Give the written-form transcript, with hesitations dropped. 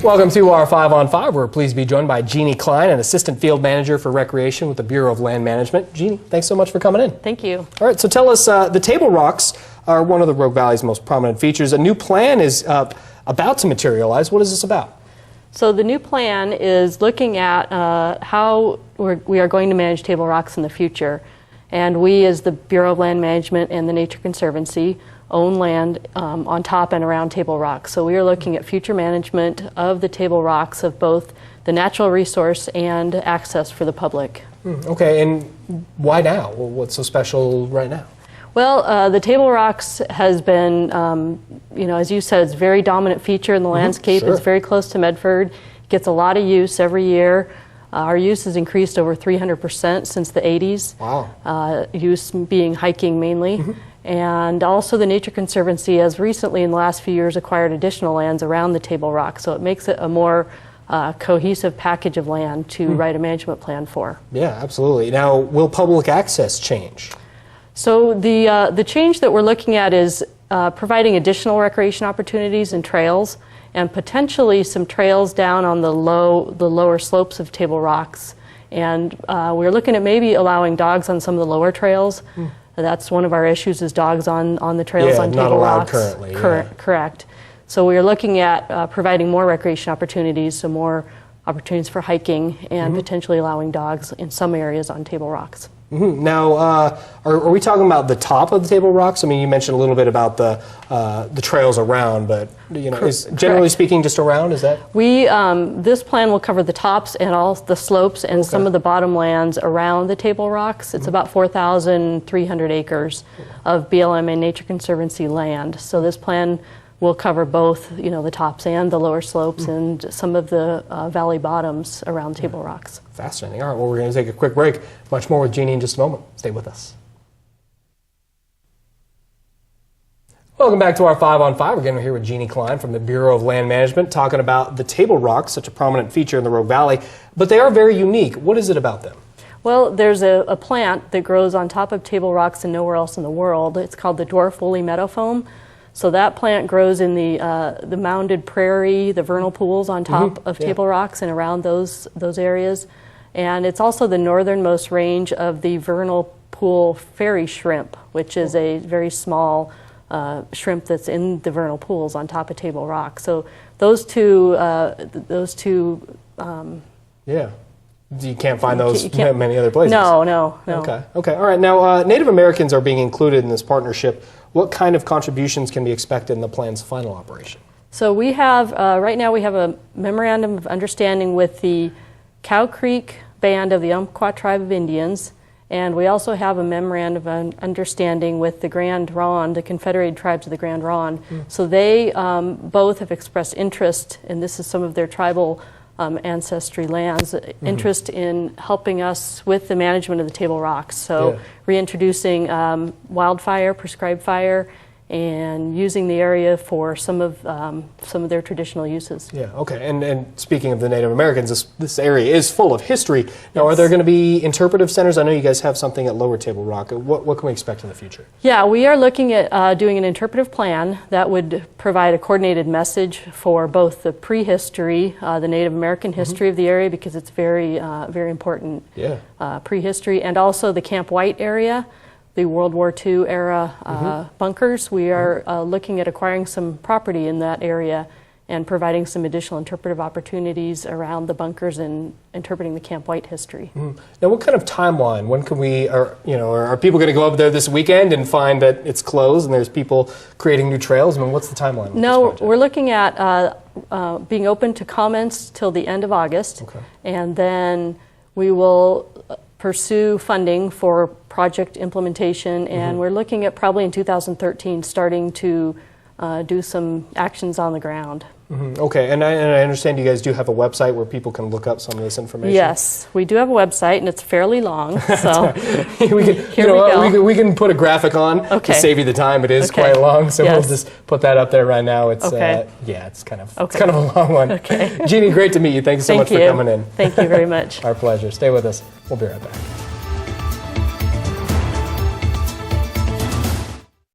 Welcome to our 5 on 5. We're pleased to be joined by Jeanne Klein, an Assistant Field Manager for Recreation with the Bureau of Land Management. Jeanne, thanks so much for coming in. Thank you. All right, so tell us, the table rocks are one of the Rogue Valley's most prominent features. A new plan is about to materialize. What is this about? So the new plan is looking at how we are going to manage table rocks in the future. And we, as the Bureau of Land Management and the Nature Conservancy, own land on top and around table rocks. So we are looking at future management of the table rocks, of both the natural resource and access for the public. Okay, and why now? Well, what's so special right now? Well, the table rocks has been, as you said, it's a very dominant feature in the landscape. Sure. It's very close to Medford. It gets a lot of use every year. Our use has increased over 300% since the 80s. Wow. Use being hiking mainly. And also the Nature Conservancy has recently in the last few years acquired additional lands around the table rock. So it makes it a more cohesive package of land to write a management plan for. Yeah, absolutely. Now, will public access change? So the change that we're looking at is providing additional recreation opportunities and trails, and potentially some trails down on the lower slopes of table rocks. And we're looking at maybe allowing dogs on some of the lower trails. That's one of our issues, is dogs on the trails on table rocks. Not allowed currently. Correct. So we are looking at providing more recreation opportunities, so more opportunities for hiking, and potentially allowing dogs in some areas on table rocks. Now, are we talking about the top of the table rocks? I mean, you mentioned a little bit about the trails around, but is generally speaking just around? Is that? This plan will cover the tops and all the slopes and some of the bottom lands around the table rocks. It's about 4,300 acres of BLM and Nature Conservancy land. So this plan will cover both, the tops and the lower slopes and some of the valley bottoms around table rocks. Fascinating. All right, well, we're going to take a quick break. Much more with Jeanne in just a moment. Stay with us. Welcome back to our 5 on 5. Again, we're here with Jeanne Klein from the Bureau of Land Management, talking about the table rocks, such a prominent feature in the Rogue Valley, but they are very unique. What is it about them? Well, there's a plant that grows on top of table rocks and nowhere else in the world. It's called the dwarf woolly meadow foam. So that plant grows in the mounded prairie, the vernal pools on top of table rocks and around those areas. And it's also the northernmost range of the vernal pool fairy shrimp, which is a very small shrimp that's in the vernal pools on top of table rock. So those two. Yeah. You can't find those many other places. No. Okay. All right. Now, Native Americans are being included in this partnership. What kind of contributions can be expected in the plan's final operation? So we have, right now we have a memorandum of understanding with the Cow Creek Band of the Umpqua Tribe of Indians, and we also have a memorandum of understanding with the Grand Ronde, the Confederated Tribes of the Grand Ronde. So they both have expressed interest, and this is some of their tribal ancestry lands, interest in helping us with the management of the table rocks. So reintroducing wildfire, prescribed fire, and using the area for some of their traditional uses. Yeah, okay. And speaking of the Native Americans, this area is full of history. Now, are there going to be interpretive centers? I know you guys have something at Lower Table Rock. What can we expect in the future? Yeah, we are looking at doing an interpretive plan that would provide a coordinated message for both the prehistory, the Native American history of the area, because it's very, very important prehistory, and also the Camp White area, the World War II era bunkers. We are looking at acquiring some property in that area and providing some additional interpretive opportunities around the bunkers and interpreting the Camp White history. Now, what kind of timeline? When can we, are people going to go up there this weekend and find that it's closed and there's people creating new trails? I mean, what's the timeline? No, we're looking at being open to comments till the end of August, and then we will pursue funding for project implementation, and we're looking at probably in 2013 starting to do some actions on the ground. Okay, and I understand you guys do have a website where people can look up some of this information. Yes, we do have a website, and it's fairly long. So we can put a graphic on to save you the time. It is quite long, so we'll just put that up there right now. It's it's kind of a long one. Okay. Jeanne, great to meet you. Thanks so much for coming in. Thank you very much. Our pleasure. Stay with us. We'll be right back.